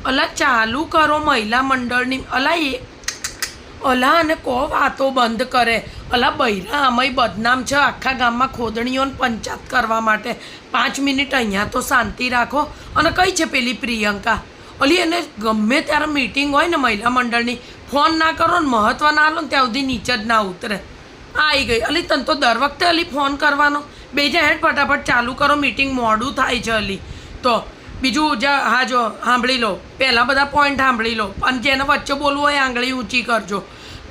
અલા ચાલુ કરો મહિલા મંડળની. અલા એ અલા અને કો વાતો બંધ કરે. અલા બૈરા આમાંય બદનામ છે આખા ગામમાં ખોદણીઓને પંચાયત કરવા માટે. 5 મિનિટ અહીંયા તો શાંતિ રાખો. અને કઈ છે પેલી પ્રિયંકા? અલી એને ગમે ત્યારે મીટિંગ હોય ને મહિલા મંડળની, ફોન ના કરો ને મહત્ત્વ ના લો ને ત્યાં સુધી નીચે જ ના ઉતરે. આવી ગઈ. અલી તને તો દર વખતે અલી ફોન કરવાનો. બેજા હેડ ફટાફટ ચાલુ કરો, મીટિંગ મોડું થાય છે અલી. તો બીજું હા જો સાંભળી લો, પહેલાં બધા પોઈન્ટ સાંભળી લો અને જેને વચ્ચે બોલવું હોય આંગળી ઊંચી કરજો.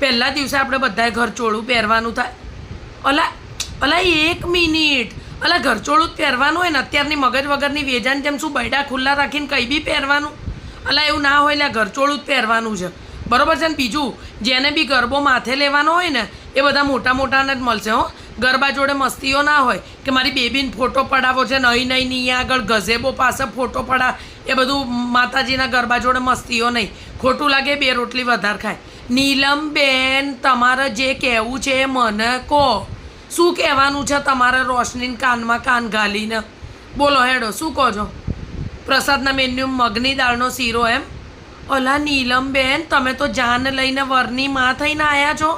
પહેલા દિવસે આપણે બધાએ ઘરચોળું પહેરવાનું થાય. અલા 1 મિનિટ. અલા ઘરચોળું જ પહેરવાનું હોય ને અત્યારની મગજ વગરની વેજાની જેમ શું બૈડા ખુલ્લા રાખીને કંઈ બી પહેરવાનું? અલા એવું ના હોય, એટલે ઘરચોળું જ પહેરવાનું છે, બરાબર છે ને? બીજું જેને બી ગરબો માથે લેવાનો હોય ને એ બધા મોટા મોટાને જ મળશે હો. ગરબા જોડે મસ્તીઓ ના હોય કે મારી બેબીને ફોટો પડાવો છે, નહીં અહીંયા આગળ ગઝેબો પાસે ફોટો પડા, એ બધું માતાજીના ગરબા જોડે મસ્તીઓ નહીં. ખોટું લાગે 2 રોટલી વધારે ખાય. નીલમબેન, તમારે જે કહેવું છે એ મને કહો. શું કહેવાનું છે તમારે? રોશનીને કાનમાં કાન ઘાલીને બોલો હેડો, શું કહો છો? પ્રસાદના મેન્યુ મગની દાળનો શીરો એમ? અલા નીલમબેન, તમે તો જાન લઈને વરની માં થઈને આવ્યા છો.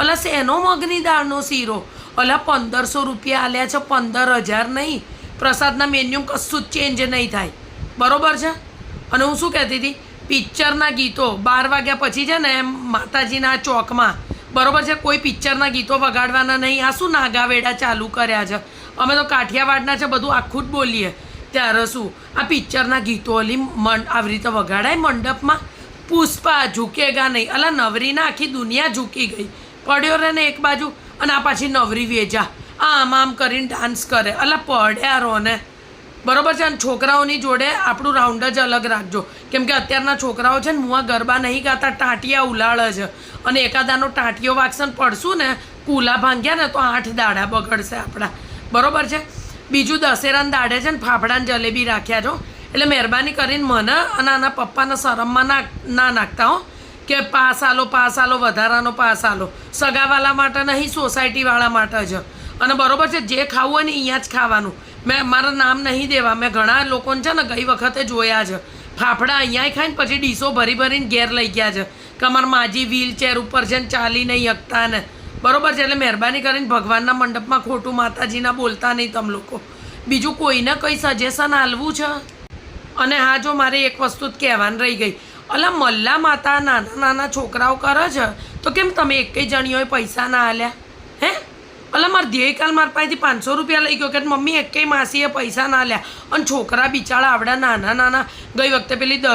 અલા શેનો મગની દાળનો શીરો? અલા 1500 રૂપિયા આલ્યા છે, 15,000 નહીં. પ્રસાદના મેન્યુ કશું જ ચેન્જ નહીં થાય, બરાબર છે? અને હું શું કહેતી હતી, પિક્ચરના ગીતો 12 વાગ્યા પછી છે ને એમ માતાજીના ચોકમાં, બરાબર છે, કોઈ પિક્ચરના ગીતો વગાડવાના નહીં. આ શું નાગાવેડા ચાલુ કર્યા છે? અમે તો કાઠિયાવાડના છે, બધું આખું જ બોલીએ. ત્યારે શું આ પિક્ચરના ગીતો અલી આવી રીતે વગાડાય મંડપમાં? પુષ્પા ઝૂકેગા નહીં. અલા નવરીના આખી દુનિયા ઝૂકી ગઈ. પડ્યો રહે ને એક બાજુ, અને આ પાછી નવરી વેજા આમ કરીને ડાન્સ કરે. અલા પડ્યા રહો ને, બરાબર છે? અને છોકરાઓની જોડે આપણું રાઉન્ડ જ અલગ રાખજો, કેમ કે અત્યારના છોકરાઓ છે ને મુઆ ગરબા નહીં ગાતા, ટાંટિયા ઉલાળે છે. અને એકાદાનો ટાંટિયો વાગસન પડશું ને, કુલા ભાંગ્યા ને તો 8 દાડા બગડશે આપણા, બરાબર છે? બીજું દશેરાના દાડે છે ને ફાફડાને જલેબી રાખ્યા છો, એટલે મહેરબાની કરીને મને અને આના પપ્પાને શરમમાં ના નાખતા હો કે પાસ આલો વધારાનો પાસ આલો. સગાવાલા માટે નહીં, સોસાયટીવાળા માટે છે. અને બરાબર છે, જે ખાવું હોય ને અહીંયા જ ખાવાનું. મેં મારા નામ નહીં દેવા, મેં ઘણા લોકોને છે ને ગઈ વખતે જોયા છે, ફાફડા અહીંયા ખાઈને પછી ડીશો ભરીને ઘેર લઈ ગયા છે કે અમારા માજી વ્હીલચેર ઉપર છે ને ચાલી નહીં શકતા ને, બરાબર છે? એટલે મહેરબાની કરીને ભગવાનના મંડપમાં ખોટું માતાજીના બોલતા નહીં તમે લોકો. બીજું કોઈને કંઈ સજેશન આલવું છે? અને હા જો મારે એક વસ્તુ જ કહેવાની રહી ગઈ. અલા મલ્લા માતા નાના છોકરાઓ કરે છે, તો કેમ તમે એકેય જણીઓએ પૈસા ના આલ્યા? હે? અલા મારા ધ્યેયકાલ મારા પાસેથી 500 રૂપિયા લઈ ગયો કે મમ્મી એકેય માસીએ પૈસા ના આલ્યા. અને છોકરા બિચારા આવડા નાના ગઈ વખતે પેલી